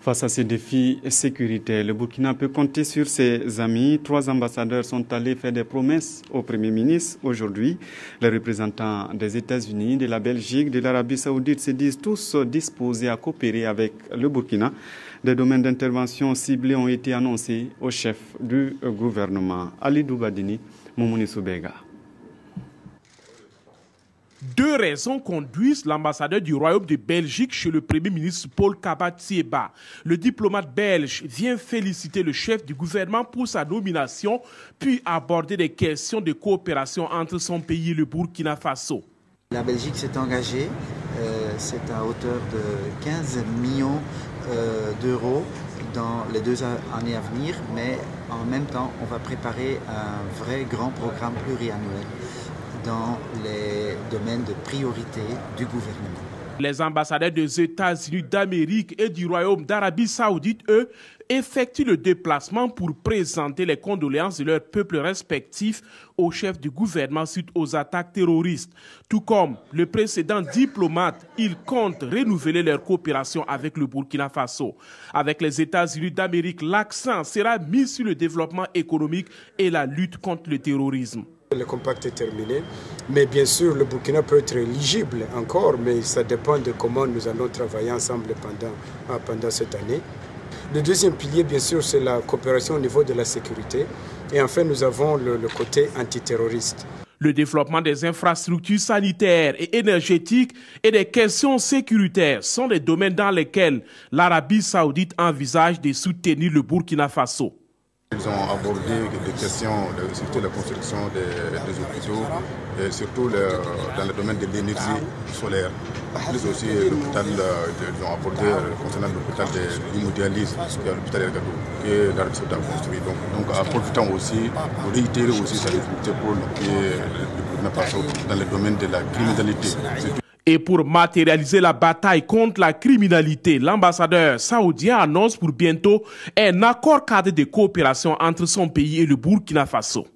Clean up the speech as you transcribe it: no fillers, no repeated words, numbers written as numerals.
Face à ces défis sécuritaires, le Burkina peut compter sur ses amis. 3 ambassadeurs sont allés faire des promesses au Premier ministre. Aujourd'hui, les représentants des États-Unis, de la Belgique, de l'Arabie Saoudite se disent tous disposés à coopérer avec le Burkina. Des domaines d'intervention ciblés ont été annoncés au chef du gouvernement, Ali Doubadini, Moumouni Soubega. 2 raisons conduisent l'ambassadeur du Royaume de Belgique chez le Premier ministre Paul Kaba-Thiéba. Le diplomate belge vient féliciter le chef du gouvernement pour sa nomination, puis aborder des questions de coopération entre son pays et le Burkina Faso. La Belgique s'est engagée, c'est à hauteur de 15 millions d'euros dans les 2 années à venir, mais en même temps, on va préparer un vrai grand programme pluriannuel dans les domaines de priorité du gouvernement. Les ambassadeurs des États-Unis d'Amérique et du Royaume d'Arabie Saoudite, eux, effectuent le déplacement pour présenter les condoléances de leurs peuples respectifs au chef du gouvernement suite aux attaques terroristes. Tout comme le précédent diplomate, ils comptent renouveler leur coopération avec le Burkina Faso. Avec les États-Unis d'Amérique, l'accent sera mis sur le développement économique et la lutte contre le terrorisme. Le compact est terminé, mais bien sûr le Burkina peut être éligible encore, mais ça dépend de comment nous allons travailler ensemble pendant cette année. Le deuxième pilier, bien sûr, c'est la coopération au niveau de la sécurité. Et enfin, nous avons le côté antiterroriste. Le développement des infrastructures sanitaires et énergétiques et des questions sécuritaires sont les domaines dans lesquels l'Arabie Saoudite envisage de soutenir le Burkina Faso. Ils ont abordé des questions, surtout la construction des hôpitaux, et surtout dans le domaine de l'énergie solaire. Plus aussi l'hôpital, ils ont abordé concernant l'hôpital de l'hémodialyse, l'hôpital El Gadou, que l'Arabie Saoudite a construit. Donc en profitant aussi, pour réitérer aussi sa difficulté pour le Burkina Faso dans le domaine de la criminalité. Et pour matérialiser la bataille contre la criminalité, l'ambassadeur saoudien annonce pour bientôt un accord cadre de coopération entre son pays et le Burkina Faso.